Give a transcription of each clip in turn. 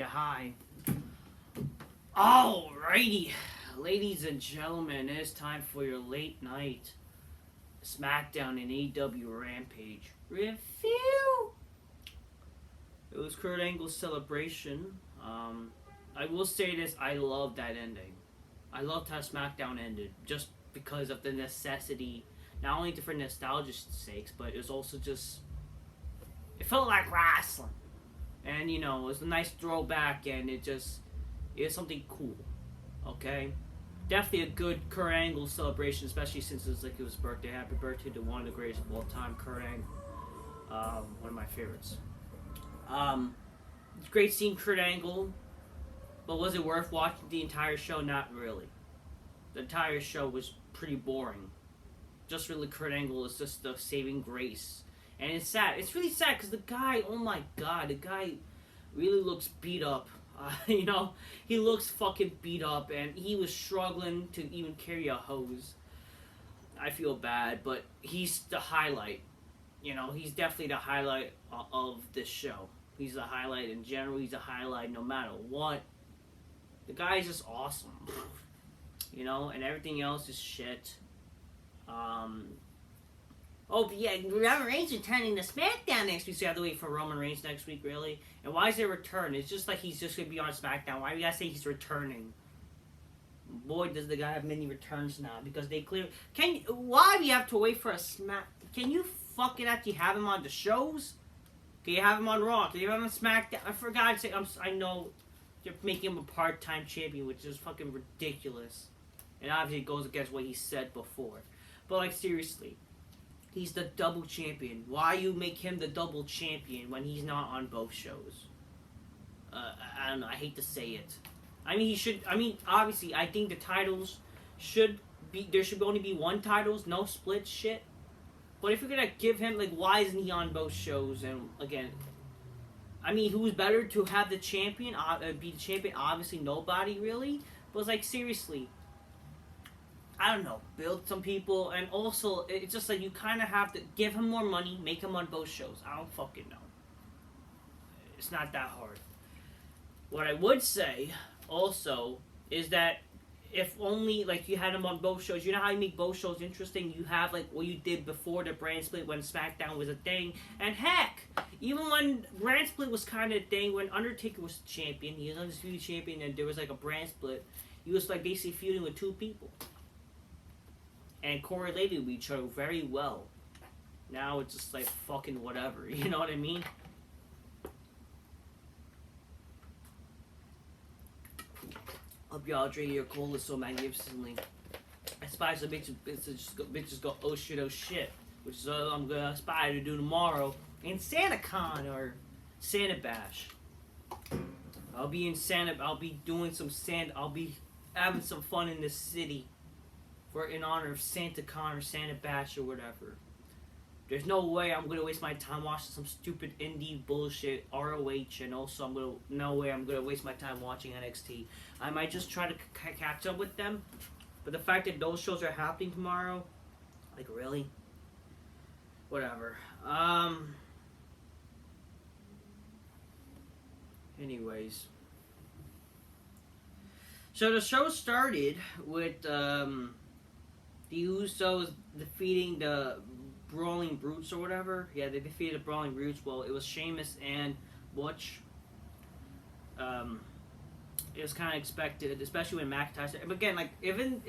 Yeah, hi. Alrighty, ladies and gentlemen, it is time for your late night Smackdown and AEW Rampage review. It was Kurt Angle's celebration. I will say this, I love that ending. I loved how SmackDown ended, just because of the necessity, not only for nostalgia's sakes, but it was also just, it felt like wrestling. And, it was a nice throwback, and it was something cool. Okay? Definitely a good Kurt Angle celebration, especially since it was like his birthday. Happy birthday to one of the greatest of all time, Kurt Angle. One of my favorites. It's great seeing Kurt Angle, but was it worth watching the entire show? Not really. The entire show was pretty boring. Just really Kurt Angle is just the saving grace. And it's sad. It's really sad because the guy, oh my god, the guy really looks beat up. He looks fucking beat up, and he was struggling to even carry a hose. I feel bad, but he's the highlight. He's definitely the highlight of this show. He's the highlight in general. He's a highlight no matter what. The guy is just awesome. And everything else is shit. Oh, but yeah, Roman Reigns returning to SmackDown next week, so you have to wait for Roman Reigns next week, really? And why is there a return? It's just like he's just going to be on SmackDown. Why do you guys say he's returning? Boy, does the guy have many returns now, because they clearly... Why do you have to wait for a Can you fucking actually have him on the shows? Can you have him on Raw? Can you have him on SmackDown? For God's sake, I know you're making him a part-time champion, which is fucking ridiculous. And obviously it goes against what he said before. But, seriously... He's the double champion. Why you make him the double champion when he's not on both shows? I don't know. I hate to say it. Obviously, I think the titles should be... There should only be one titles, no split shit. But if you're gonna give him... why isn't he on both shows? And, again... who's better to have the champion? Be the champion? Obviously, nobody, really. But, seriously... I don't know, build some people, and also, it's just you kind of have to give him more money, make him on both shows. I don't fucking know. It's not that hard. What I would say, also, is that if only, you had him on both shows, you know how you make both shows interesting? You have, what you did before the brand split when SmackDown was a thing, and heck, even when brand split was kind of a thing, when Undertaker was the champion, he was undisputed champion, and there was, a brand split, he was, basically feuding with two people. And correlated with each other very well. Now it's just fucking whatever, you know what I mean? Hope y'all drinking your cola so magnificently. I aspire to bitches go oh shit, which is what I'm gonna aspire to do tomorrow in SantaCon or Santa Bash. I'll be having some fun in this city. In honor of SantaCon or Santa Bash or whatever. There's no way I'm gonna waste my time watching some stupid indie bullshit, ROH, and also no way I'm gonna waste my time watching NXT. I might just try to catch up with them, but the fact that those shows are happening tomorrow, really? Whatever. Anyways. So the show started with, the Usos defeating the Brawling Brutes or whatever. Yeah, they defeated the Brawling Brutes. Well, it was Sheamus and Butch. It was kind of expected, especially when McIntyre. But again,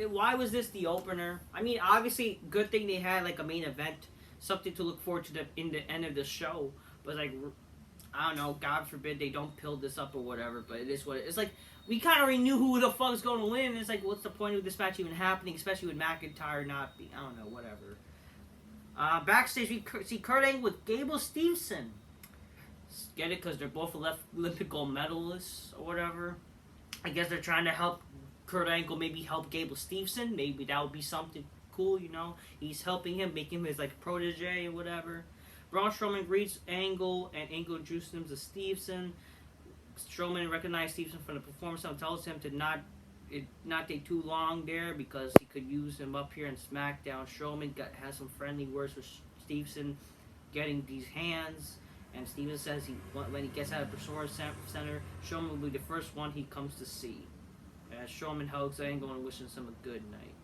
why was this the opener? Obviously, good thing they had a main event, something to look forward to in the end of the show. But I don't know. God forbid they don't build this up or whatever. But it is what it is. We kind of already knew who the fuck was going to win. It's what's the point of this match even happening, especially with McIntyre not being... I don't know, whatever. Backstage, we see Kurt Angle with Gable Steveson. Get it? Because they're both Olympic gold medalists or whatever. I guess they're trying to help Kurt Angle, maybe help Gable Steveson. Maybe that would be something cool, He's helping him, making him his, protege or whatever. Braun Strowman greets Angle, and Angle introduces him to Steveson. Strowman recognized Steveson from the performance and tells him to not take too long there because he could use him up here in SmackDown. Strowman has some friendly words with Steveson, getting these hands, And Steven says when he gets out of Persona Center, Strowman will be the first one he comes to see. As Strowman hugs, I ain't going to wish him a good night.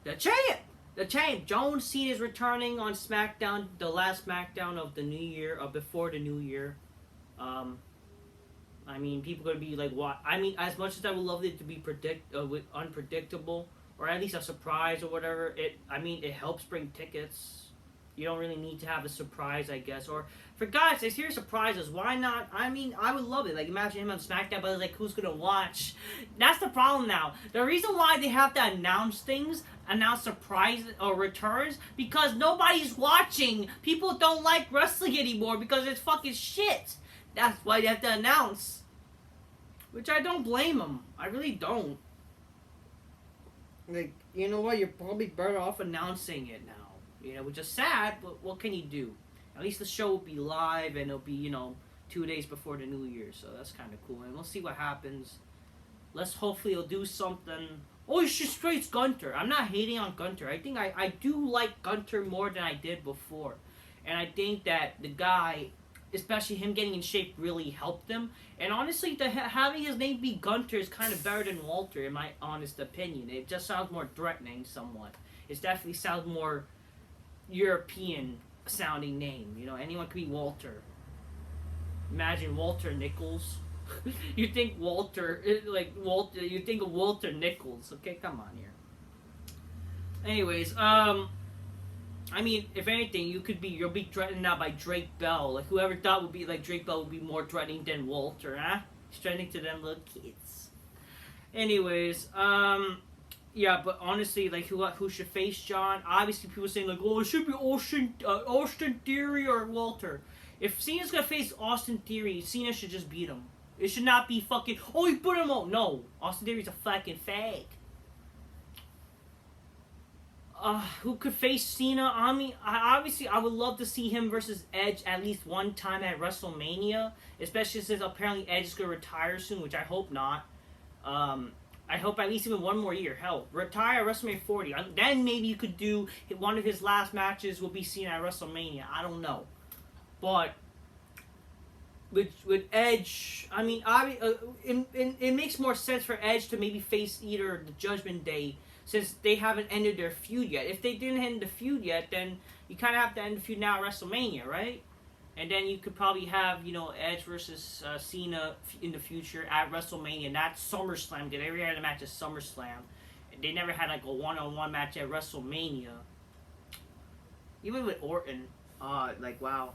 The champ, John Cena is returning on SmackDown, the last SmackDown of the new year, before the new year. I mean, people are gonna be like, "What?" I mean, as much as I would love it to be unpredictable, or at least a surprise or whatever, it helps bring tickets. You don't really need to have a surprise, I guess. Or for God's sake, here's surprises. Why not? I mean, I would love it. Like, imagine him on SmackDown, but like, who's gonna watch? That's the problem now. The reason why they have to announce things, announce surprises or returns, because nobody's watching. People don't like wrestling anymore because it's fucking shit. That's why they have to announce. Which I don't blame them. I really don't. Like, you know what? You're probably better off announcing it now. You know, which is sad, but what can you do? At least the show will be live, and it'll be, 2 days before the new year, so that's kind of cool. And we'll see what happens. Hopefully he'll do something. Oh, he should straight Gunter. I'm not hating on Gunter. I think I do like Gunter more than I did before. And I think that the guy, especially him getting in shape, really helped him. And honestly, having his name be Gunter is kind of better than Walter, in my honest opinion. It just sounds more threatening somewhat. It definitely sounds more European sounding name. Anyone could be Walter. Imagine Walter Nichols. You think Walter, you think of Walter Nichols. Okay, come on here. Anyways, if anything, you'll be threatened now by Drake Bell. Like, whoever thought would be like Drake Bell would be more threatening than Walter, huh? He's threatening to them little kids. Anyways, yeah, but honestly, like, who should face John? Obviously, people saying, like, oh, it should be Austin Theory or Walter. If Cena's gonna face Austin Theory, Cena should just beat him. It should not be fucking, oh, he put him on. No, Austin Theory's a fucking fag. Who could face Cena? I mean, I would love to see him versus Edge at least one time at WrestleMania, especially since apparently Edge is gonna retire soon, which I hope not. I hope at least even one more year. Hell, retire at WrestleMania 40. Then maybe you could do one of his last matches will be seen at WrestleMania. I don't know, but with Edge, I mean, it makes more sense for Edge to maybe face either the Judgment Day, since they haven't ended their feud yet. If they didn't end the feud yet, then you kind of have to end the feud now at WrestleMania, right? And then you could probably have, Edge versus Cena in the future at WrestleMania, not SummerSlam, because every other match is SummerSlam. They never had, like, a one-on-one match at WrestleMania. Even with Orton, wow.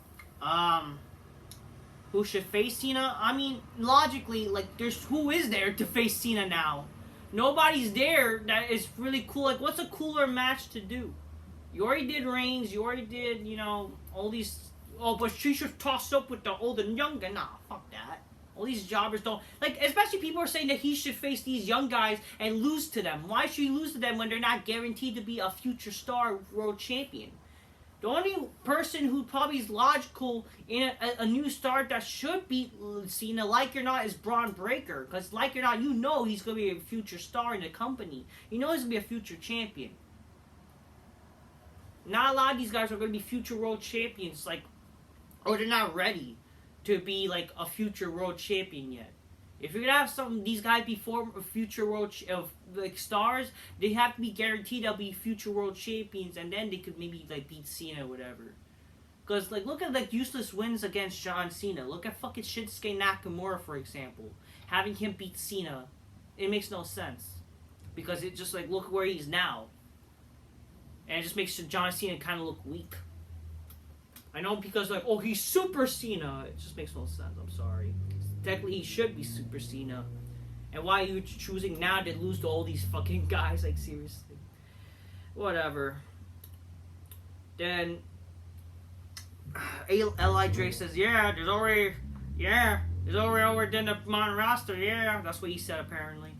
Who should face Cena? I mean, logically, like, who is there to face Cena now? Nobody's there that is really cool. Like, what's a cooler match to do? You already did Reigns, you already did, all these... Oh, but she should toss up with the old and young guy. Nah, fuck that. All these jobbers don't... Like, especially people are saying that he should face these young guys and lose to them. Why should he lose to them when they're not guaranteed to be a future star world champion? The only person who probably is logical in a new star that should beat Cena, like or not, is Braun Breaker. Because, like or not, he's going to be a future star in the company. He's going to be a future champion. Not a lot of these guys are going to be future world champions, or they're not ready to be, like, a future world champion yet. If you're going to have some of these guys be future world stars, they have to be guaranteed they'll be future world champions, and then they could maybe, like, beat Cena or whatever. Because, like, look at, like, useless wins against John Cena. Look at fucking Shinsuke Nakamura, for example. Having him beat Cena, it makes no sense. Because it just, like, look where he's now. And it just makes John Cena kind of look weak. I know, because, like, oh, he's Super Cena. It just makes no sense. I'm sorry. Technically, he should be Super Cena. And why are you choosing now to lose to all these fucking guys? Like, seriously. Whatever. Then, L.I. Drake says, there's already over in the main roster, yeah. That's what he said, apparently.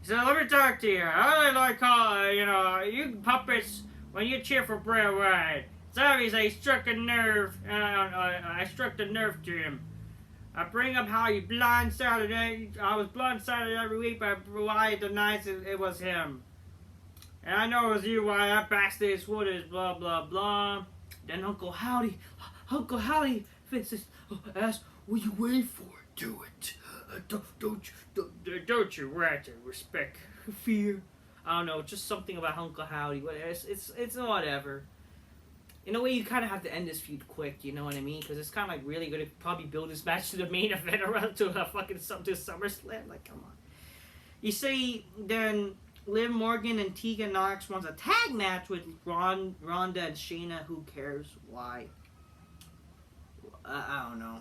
He said, let me talk to you. I like how, you puppets, when you cheer for Bray Wyatt, it's obvious I struck a nerve, and I struck the nerve to him. I bring up how you blindsided it. I was blindsided every week by Wyatt the nights it was him. And I know it was you, Wyatt, backstage footage, blah, blah, blah. Then Uncle Howdy, Uncle Howdy, Vince asked, what are you waiting for? Do it. Don't you rat respect, fear. I don't know, just something about Uncle Howdy. It's whatever. In a way, you kind of have to end this feud quick, you know what I mean? Because it's kind of like really going to probably build this match to the main event around to a fucking to SummerSlam. Like, come on. You see, then Liv Morgan and Tegan Nox wants a tag match with Ronda and Shayna. Who cares? Why? I don't know.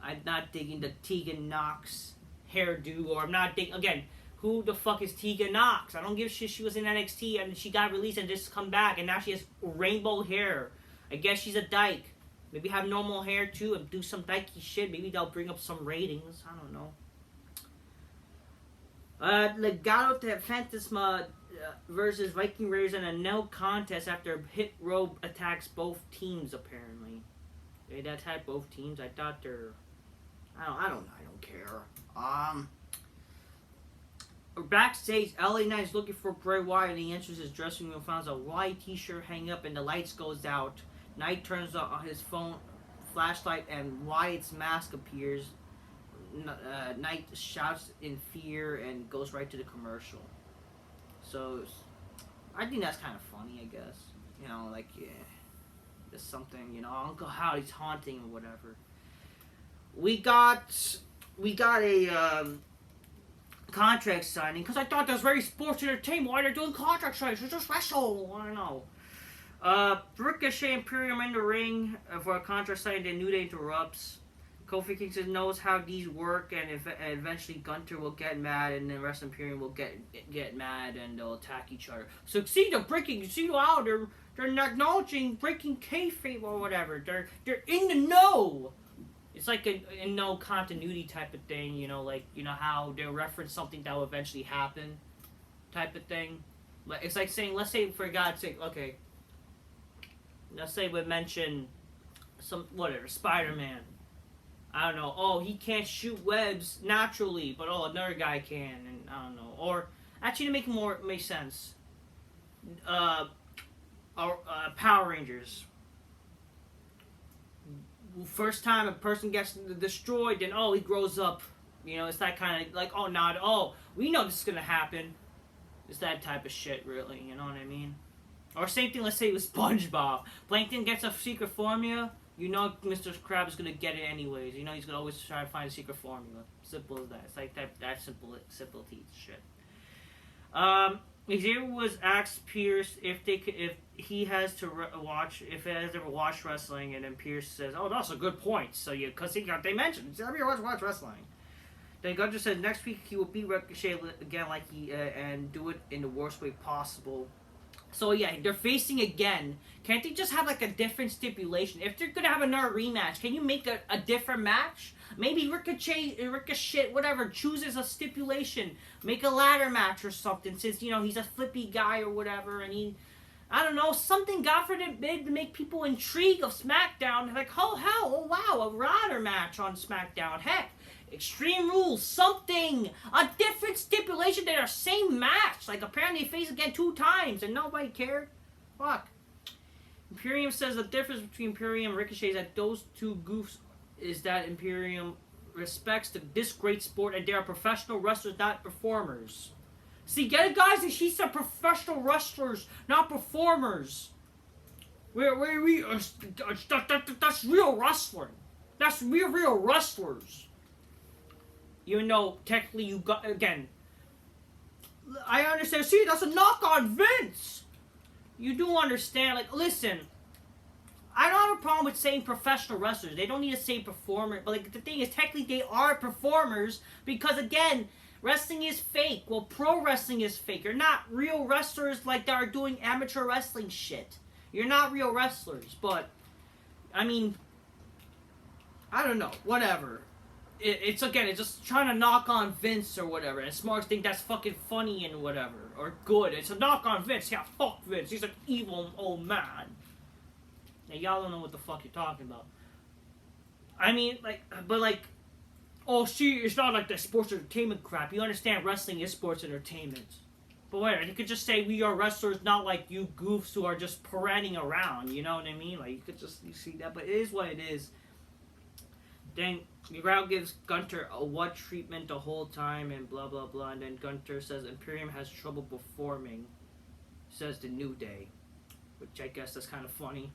I'm not digging the Tegan Nox hairdo, or I'm not digging, again, who the fuck is Tegan Nox? I don't give a shit. She was in NXT and she got released and just come back, and now she has rainbow hair. I guess she's a dyke. Maybe have normal hair too and do some dykey shit. Maybe they'll bring up some ratings. I don't know. Legado del Fantasma versus Viking Raiders in a no contest after Hit Row attacks both teams, apparently. They attacked both teams. I thought they're... I don't care. Backstage, LA Knight is looking for Bray Wyatt, and he enters his dressing room, finds a white t-shirt hanging up, and the lights goes out. Knight turns on his phone flashlight, and Wyatt's mask appears. Knight shouts in fear and goes right to the commercial. So, I think that's kind of funny, I guess. You know, like, yeah, just something, you know, Uncle Howdy's haunting or whatever. We got a contract signing, because I thought that was very sports entertainment. Why they're doing contract signings? It's just wrestle. I don't know. Ricochet Imperium in the ring for a contract signing. Then New Day interrupts. Kofi Kingston knows how these work, and eventually Gunter will get mad, and then Wrestle Imperium will get mad, and they'll attack each other. So see, wow, they're not acknowledging breaking kayfabe or whatever. They're in the know. It's like a no continuity type of thing, you know, like, you know how they reference something that will eventually happen, type of thing. It's like saying, let's say, for God's sake, okay, let's say we mention Spider-Man. I don't know. Oh, he can't shoot webs naturally, but another guy can, and I don't know. Or actually, to make sense, Power Rangers. First time a person gets destroyed, then he grows up. You know, it's that kind of like, we know this is gonna happen. It's that type of shit, really. You know what I mean? Or same thing. Let's say with SpongeBob. Plankton gets a secret formula. You know, Mr. Krabs is gonna get it anyways. You know, he's gonna always try to find a secret formula. Simple as that. It's like that simple shit. Xavier was asked Pierce if he has ever watched wrestling, and then Pierce says, "Oh, that's a good point." So because they mentioned Xavier watch wrestling. Then Gunter says next week he will beat Ricochet again, and do it in the worst way possible. So yeah, they're facing again. Can't they just have like a different stipulation? If they're gonna have another rematch, can you make a different match? Maybe Ricochet, whatever, chooses a stipulation. Make a ladder match or something, since, you know, he's a flippy guy or whatever, and I don't know, something God forbid to make people intrigued of SmackDown. Like, oh wow, a ladder match on SmackDown. Heck, Extreme Rules, something, a different stipulation than our same match. Like, apparently they faced again 2 times and nobody cared. Fuck. Imperium says the difference between Imperium and Ricochet is that those two goofs is that Imperium respects this great sport, and they are professional wrestlers, not performers. See, get it, guys? She said professional wrestlers, not performers. That's real wrestling. That's real wrestlers. Even though technically you got, again, I understand. See, that's a knock on Vince. You do understand. Like, listen, I don't have a problem with saying professional wrestlers. They don't need to say performer. But like, the thing is, technically they are performers because, again, wrestling is fake. Well, pro wrestling is fake. You're not real wrestlers like that are doing amateur wrestling shit. You're not real wrestlers. But, I mean, I don't know. Whatever. It's just trying to knock on Vince or whatever. And Smarks think that's fucking funny and whatever. Or good. It's a knock on Vince. Yeah, fuck Vince. He's an evil old man. Now, y'all don't know what the fuck you're talking about. I mean, it's not like the sports entertainment crap. You understand wrestling is sports entertainment. But whatever, he could just say we are wrestlers, not like you goofs who are just parading around. You know what I mean? Like you see that, but it is what it is. Then the crowd gives Gunter a what treatment the whole time and blah blah blah. And then Gunter says Imperium has trouble performing. Says the New Day, which I guess that's kind of funny.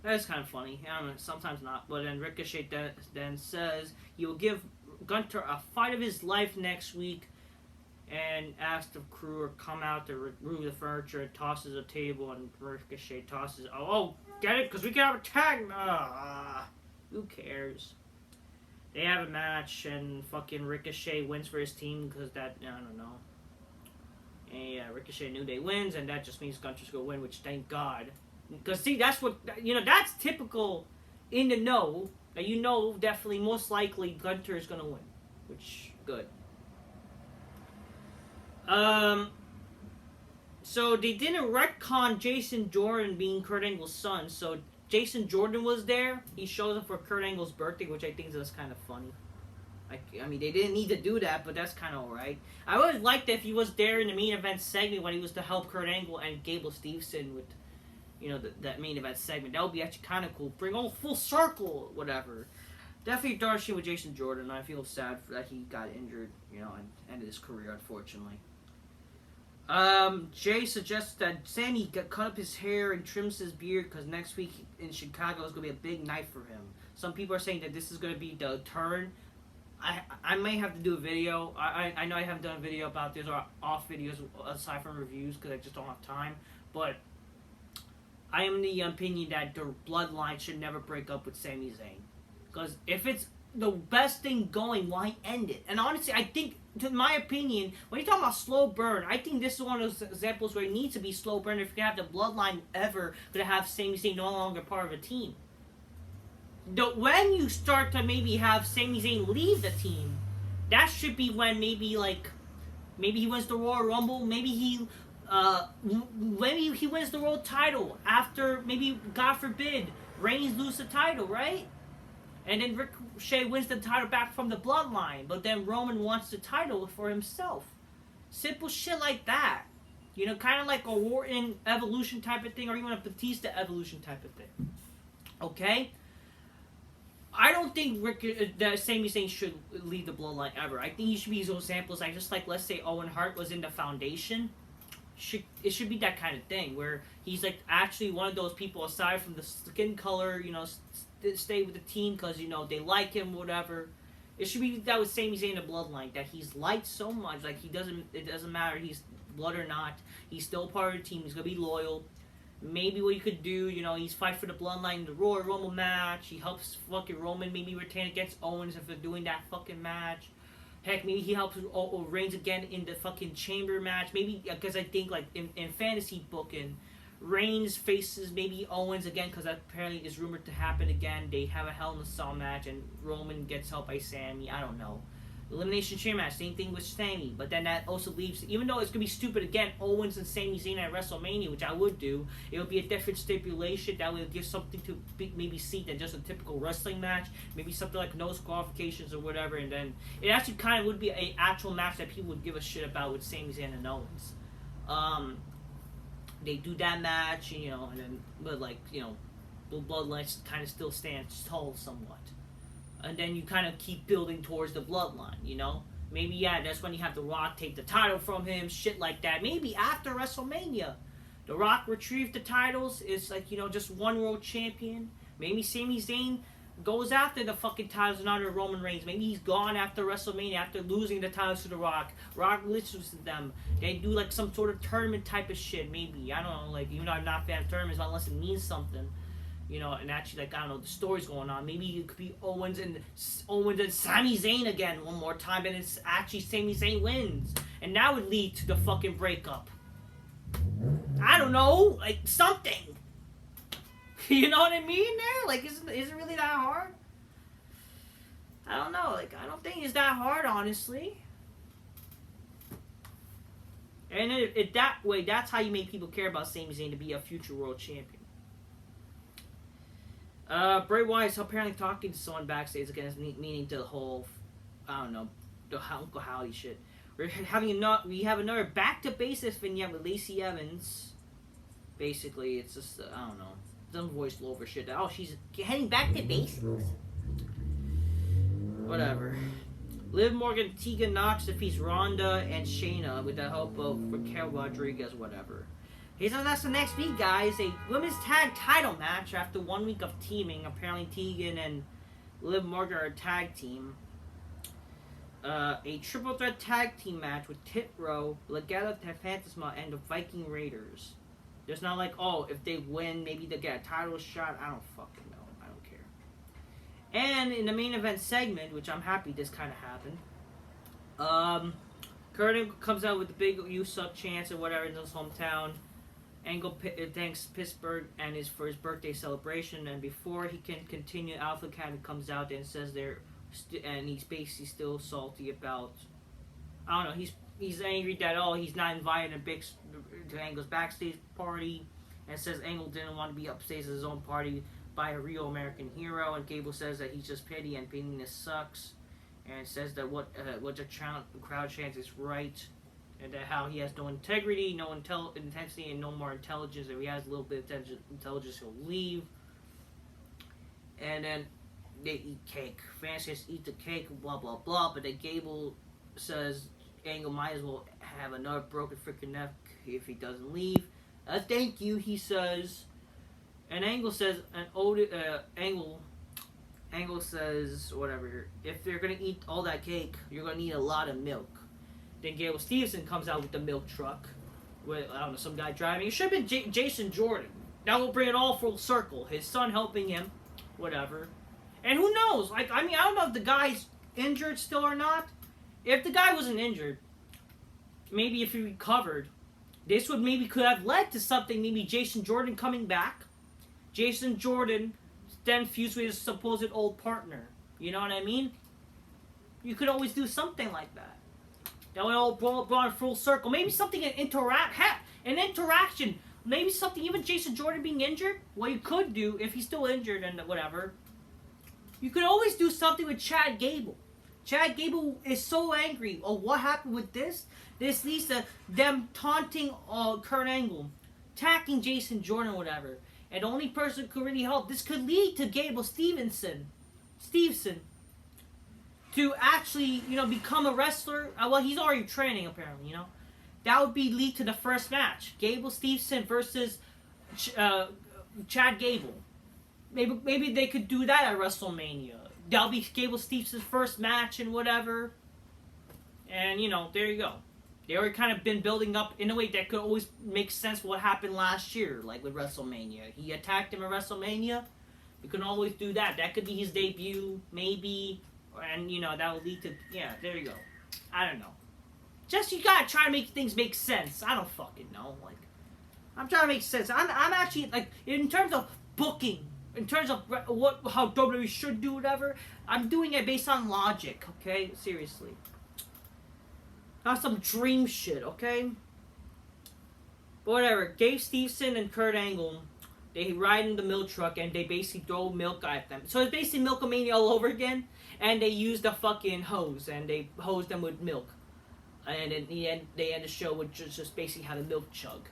That is kind of funny. I don't know, sometimes not. But then Ricochet then says he will give Gunter a fight of his life next week. And asks the crew to come out to remove the furniture and tosses a table, and Ricochet tosses, get it? Because we can have a tag. Who cares? They have a match, and fucking Ricochet wins for his team because I don't know. And yeah, Ricochet New Day wins, and that just means Gunter's going to win, which thank God. Because see, that's what, that's typical in the know, that definitely most likely Gunter is going to win, which, good. So they didn't retcon Jason Jordan being Kurt Angle's son. So Jason Jordan was there. He shows up for Kurt Angle's birthday, which I think is kind of funny. I mean, they didn't need to do that, but that's kind of alright. I would have liked if he was there in the main event segment when he was to help Kurt Angle and Gable Steveson with, that main event segment. That would be actually kind of cool. Bring all full circle, whatever. Definitely Darcy with Jason Jordan. I feel sad that he got injured, and ended his career, unfortunately. Jay suggests that Sammy cut up his hair and trims his beard because next week in Chicago is going to be a big night for him. Some people are saying that this is going to be the turn. I may have to do a video. I know I haven't done a video about this or off videos aside from reviews because I just don't have time. But I am the opinion that the bloodline should never break up with Sami Zayn. Because if it's the best thing going, why end it? And honestly, I think, in my opinion, when you're talking about slow burn, I think this is one of those examples where it needs to be slow burn if you have the bloodline ever going to have Sami Zayn no longer part of a team. When you start to maybe have Sami Zayn leave the team, that should be when maybe he wins the Royal Rumble, maybe he wins the world title after, maybe, God forbid, Reigns lose the title, right? And then Ricochet wins the title back from the bloodline, but then Roman wants the title for himself. Simple shit like that. Kind of like a Orton evolution type of thing, or even a Batista evolution type of thing. Okay? I don't think that Sami Zayn should leave the bloodline ever. I think he should be those examples, just like, let's say Owen Hart was in the Foundation. It should be that kind of thing, where he's actually one of those people, aside from the skin color, stay with the team because they like him, whatever. It should be that with Sami Zayn in the bloodline, that he's liked so much, it doesn't matter he's blood or not, he's still part of the team, he's gonna be loyal. Maybe what you could do, he's fight for the bloodline in the Royal Rumble match, he helps fucking Roman maybe retain against Owens if they're doing that fucking match. Heck, maybe he helps Reigns again in the fucking Chamber match, maybe, because I think in fantasy booking, Reigns faces maybe Owens again, because that apparently is rumored to happen again. They have a Hell in a Cell match, and Roman gets helped by Sammy. I don't know. Elimination Chamber match, same thing with Sammy. But then that also leaves, even though it's going to be stupid again, Owens and Sami Zayn at WrestleMania, which I would do, it would be a different stipulation that would give something to maybe see than just a typical wrestling match. Maybe something like no disqualifications or whatever, and then it actually kind of would be an actual match that people would give a shit about with Sami Zayn and Owens. They do that match, and then, but the bloodline kind of still stands tall somewhat. And then you kind of keep building towards the bloodline, Maybe, that's when you have The Rock take the title from him, shit like that. Maybe after WrestleMania, The Rock retrieved the titles, it's just one world champion. Maybe Sami Zayn goes after the fucking titles and under Roman Reigns. Maybe he's gone after WrestleMania, after losing the titles to The Rock. Rock listens to them. They do some sort of tournament type of shit, maybe. I don't know, even though I'm not a fan of tournaments, unless it means something. And actually, I don't know, the story's going on. Maybe it could be Owens and Sami Zayn again one more time, and it's actually Sami Zayn wins. And that would lead to the fucking breakup. I don't know, something. You know what I mean there? Is it really that hard? I don't know, I don't think it's that hard, honestly. And if that way, that's how you make people care about Sami Zayn to be a future world champion. Bray Wyatt's apparently talking to someone backstage again, meaning to the whole, I don't know, the Uncle Howdy shit. we have another back to basics vignette with Lacey Evans. Basically, it's just I don't know, some voice over shit. Oh, she's heading back to basics. Whatever. Liv Morgan, Tegan Knox defeats Ronda and Shayna with the help of Raquel Rodriguez. Whatever. Here's that's the next week, guys. A women's tag title match after 1 week of teaming. Apparently, Tegan and Liv Morgan are a tag team. A triple threat tag team match with Tit Row, Legado del Fantasma, and the Viking Raiders. There's not like, oh, if they win, maybe they'll get a title shot. I don't fucking know. I don't care. And in the main event segment, which I'm happy this kind of happened, Kurt Angle comes out with the big "You Suck" chants or whatever in his hometown. Angle thanks Pittsburgh and for his birthday celebration, and before he can continue, Alpha Academy comes out and says and he's basically still salty about, I don't know, he's angry that he's not invited to Angle's backstage party, and says Angle didn't want to be upstage at his own party by a real American hero, and Gable says that he's just petty and pettiness sucks, and says that what the crowd chants is right, and that how he has no integrity, no intensity, and no more intelligence. If he has a little bit of intelligence, he'll leave. And then they eat cake. Fans just eat the cake, blah, blah, blah. But then Gable says Angle might as well have another broken freaking neck if he doesn't leave. Thank you, he says. And Angle says, Angle says, whatever, if they're going to eat all that cake, you're going to need a lot of milk. Then Gable Steveson comes out with the milk truck with, I don't know, some guy driving. It should have been Jason Jordan. That will bring it all full circle. His son helping him, whatever. And who knows? I don't know if the guy's injured still or not. If the guy wasn't injured, maybe if he recovered, this would could have led to something. Maybe Jason Jordan coming back. Jason Jordan then fused with his supposed old partner. You know what I mean? You could always do something like that. That would all brought full circle. Maybe something an interaction. Maybe something, even Jason Jordan being injured. What you could do, if he's still injured and whatever, you could always do something with Chad Gable. Chad Gable is so angry. Oh, what happened with this? This leads to them taunting Kurt Angle, attacking Jason Jordan, whatever. And the only person who could really help, this could lead to Gable Steveson, to actually, become a wrestler. Well, he's already training, apparently, That would lead to the first match. Gable Steveson versus Chad Gable. Maybe they could do that at WrestleMania. That'll be Gable Stevenson's first match and whatever. And, there you go. They already kind of been building up in a way that could always make sense for what happened last year, like with WrestleMania. He attacked him at WrestleMania. We can always do that. That could be his debut, maybe. And, that will lead to... Yeah, there you go. I don't know. Just, you gotta try to make things make sense. I don't fucking know. I'm trying to make sense. I'm actually, in terms of booking, in terms of how WWE should do whatever, I'm doing it based on logic, okay? Seriously. Not some dream shit, okay? But whatever. Dave Steveson and Kurt Angle, they ride in the milk truck and they basically throw milk at them. So it's basically Milkomania all over again. And they use the fucking hose and they hose them with milk. And in the end, they end the show with just basically have a milk chug.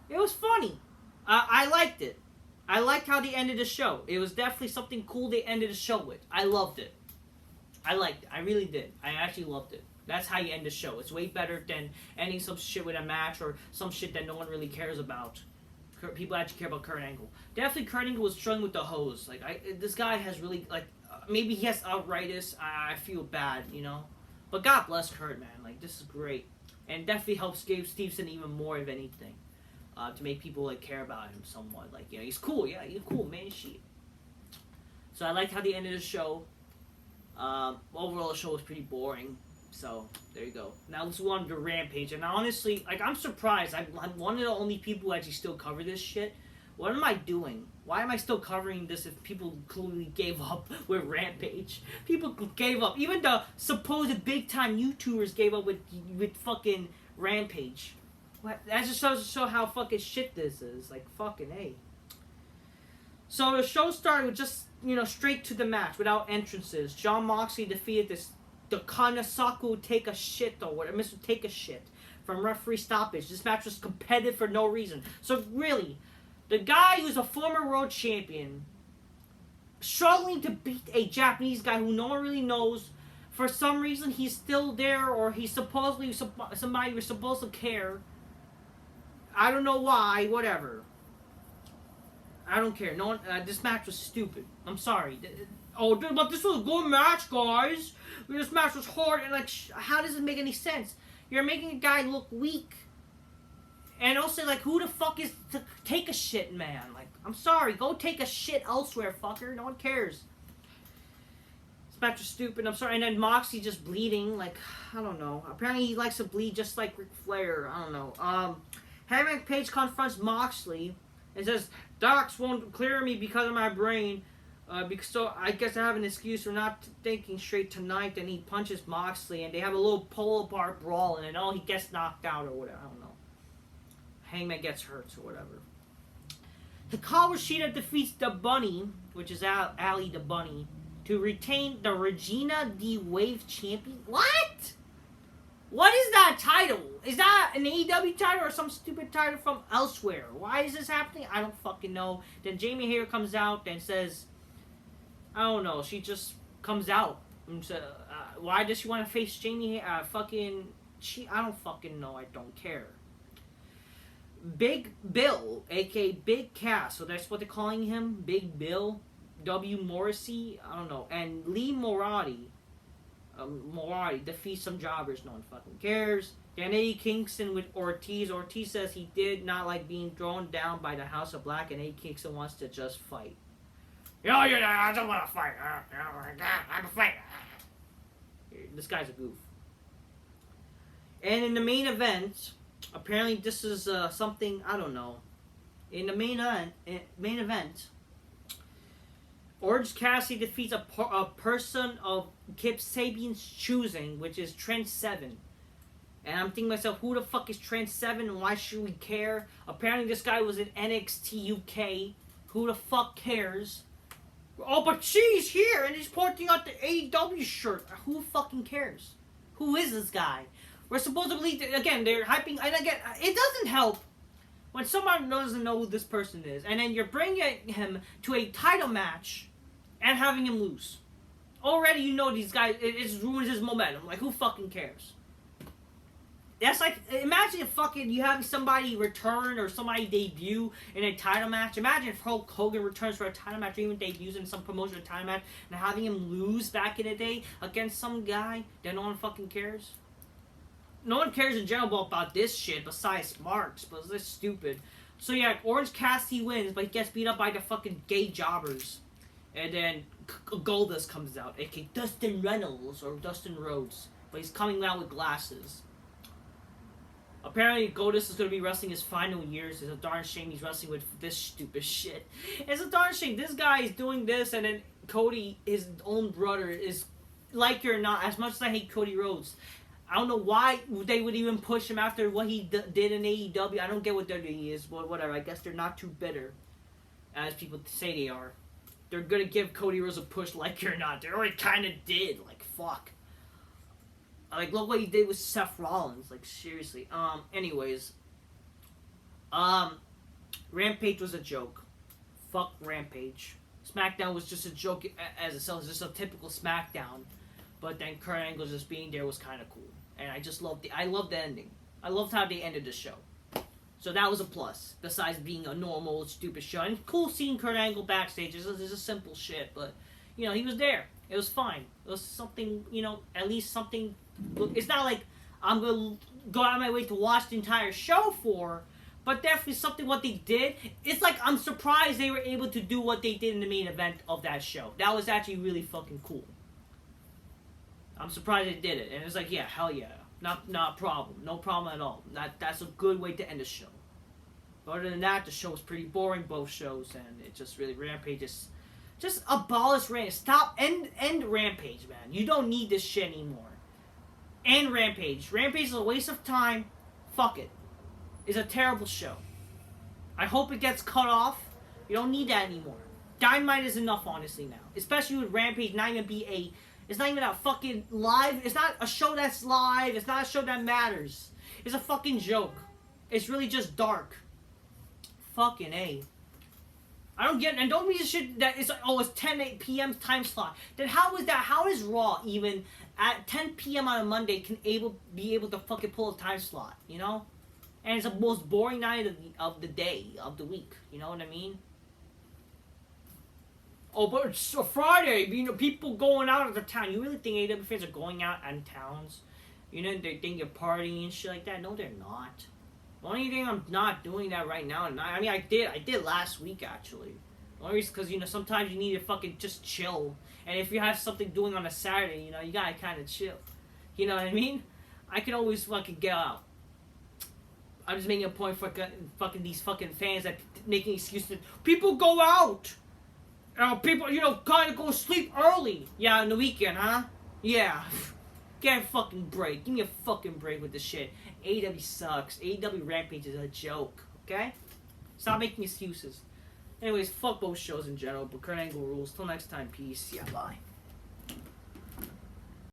It was funny. I liked it. I liked how they ended the show. It was definitely something cool they ended the show with. I loved it. I liked it. I really did. I actually loved it. That's how you end the show. It's way better than ending some shit with a match or some shit that no one really cares about. People actually care about Kurt Angle. Definitely Kurt Angle was struggling with the hose. This guy has really, maybe he has arthritis. I feel bad, But God bless Kurt, man. This is great. And definitely helps Steveson even more, if anything. To make people, care about him somewhat. He's cool. Yeah, he's cool, man. Shit. So I liked how they ended the show. Overall, the show was pretty boring. So, there you go. Now let's go on to Rampage. And honestly, I'm surprised. I'm one of the only people who actually still cover this shit. What am I doing? Why am I still covering this if people clearly gave up with Rampage? People gave up. Even the supposed big-time YouTubers gave up with fucking Rampage. What? That just shows to show how fucking shit this is. Fucking A. So the show started with just, straight to the match without entrances. Jon Moxley defeated this the Kanasaku take a shit or whatever, Mr. Take a shit from referee stoppage. This match was competitive for no reason. So really, the guy who's a former world champion struggling to beat a Japanese guy who no one really knows, for some reason he's still there, or he's supposedly somebody who's supposed to care. I don't know why, whatever. I don't care. No one, this match was stupid. I'm sorry. Oh, but this was a good match, guys. This match was hard, and like, how does it make any sense? You're making a guy look weak. And also, like, who the fuck is to take a shit, man? Like, I'm sorry. Go take a shit elsewhere, fucker. No one cares. This match was stupid. I'm sorry. And then Moxley just bleeding. Like, I don't know. Apparently he likes to bleed just like Ric Flair. I don't know. Hangman Page confronts Moxley and says, Docs won't clear me because of my brain. So I guess I have an excuse for not thinking straight tonight. Then he punches Moxley, and they have a little pull-apart brawl, and then he gets knocked out or whatever. I don't know. Hangman gets hurt or whatever. Hikaru Shida defeats the Bunny, which is Ali the Bunny, to retain the Regina D Wave Champion. What? What is that title? Is that an AEW title or some stupid title from elsewhere? Why is this happening? I don't fucking know. Then Jamie Hayter comes out and says, I don't know. She just comes out and says, why does she want to face Jamie? I don't fucking know. I don't care. Big Bill, aka Big Cass, so that's what they're calling him, Big Bill, W. Morrissey, I don't know, and Lee Moriarty defeats some jobbers, no one fucking cares. Then Eddie Kingston with Ortiz. Ortiz says he did not like being thrown down by the House of Black, and Eddie Kingston wants to just fight. I don't want to fight. I'm a fighter. This guy's a goof. And in the main event, apparently this is something, I don't know. In the main event, Orange Cassidy defeats a person of Kip Sabian's choosing, which is Trent Seven. And I'm thinking to myself, who the fuck is Trent Seven and why should we care? Apparently this guy was in NXT UK. Who the fuck cares? Oh, but she's here and he's pointing out the AEW shirt. Who fucking cares? Who is this guy? We're supposed to believe, again, they're hyping, and again, it doesn't help when someone doesn't know who this person is, and then you're bringing him to a title match and having him lose. Already you know these guys, it ruins his momentum. Like, who fucking cares? That's like, imagine if fucking you have somebody return or somebody debut in a title match. Imagine if Hulk Hogan returns for a title match or even debuts in some promotional title match and having him lose back in the day against some guy that no one fucking cares. No one cares in general about this shit besides Marks, but it's stupid. So yeah, Orange Cassidy wins, but he gets beat up by the fucking gay jobbers. And then Goldust comes out, aka Dustin Reynolds or Dustin Rhodes, but he's coming out with glasses. Apparently Goldust is going to be wrestling his final years. It's a darn shame he's wrestling with this stupid shit. It's a darn shame. This guy is doing this, and then Cody, his own brother, is, like it or not, as much as I hate Cody Rhodes, I don't know why they would even push him after what he did in AEW. I don't get what WWE is, but whatever. I guess they're not too bitter, as people say they are. They're gonna give Cody Rhodes a push, like it or not. They already kind of did. Like, fuck. Like, look what he did with Seth Rollins. Like, seriously. Anyways. Rampage was a joke. Fuck Rampage. Smackdown was just a joke as itself. It's just a typical Smackdown. But then Kurt Angle just being there was kind of cool. And I just loved I loved the ending. I loved how they ended the show. So that was a plus. Besides being a normal, stupid show. And cool seeing Kurt Angle backstage. It's just simple shit. But, you know, he was there. It was fine. It was something, you know, at least something. It's not like I'm going to go out of my way to watch the entire show for. But definitely something what they did. It's like I'm surprised they were able to do what they did in the main event of that show. That was actually really fucking cool. I'm surprised they did it. And it's like, yeah, hell yeah. Not a problem. No problem at all. That's a good way to end the show. But other than that, the show was pretty boring, both shows. And it just really, Rampage just abolish Rampage. Stop, end Rampage, man. You don't need this shit anymore. End Rampage. Rampage is a waste of time. Fuck it. It's a terrible show. I hope it gets cut off. You don't need that anymore. Dynamite is enough, honestly, now. Especially with Rampage not even be It's not even a fucking live. It's not a show that's live. It's not a show that matters. It's a fucking joke. It's really just dark. Fucking A. I don't get it. And don't be shit that it's like, oh, it's 10 p.m. time slot. Then how is that? How is Raw even at 10 p.m. on a Monday can be able to fucking pull a time slot, you know? And it's the most boring night of the day, of the week. You know what I mean? Oh, but it's a Friday. You know, people going out of the town. You really think AEW fans are going out in towns? You know, they think they're partying and shit like that? No, they're not. The only thing I'm not doing that right now, I mean, I did last week, actually. The only reason, because, you know, sometimes you need to fucking just chill. And if you have something doing on a Saturday, you know, you gotta kind of chill. You know what I mean? I can always fucking get out. I'm just making a point for fucking these fucking fans that making excuses. People go out! People, you know, kind of go sleep early. Yeah, on the weekend, huh? Yeah. Get a fucking break. Give me a fucking break with this shit. AEW sucks. AEW Rampage is a joke. Okay? Stop making excuses. Anyways, fuck both shows in general, but Kurt Angle rules. Till next time, peace. Yeah, bye.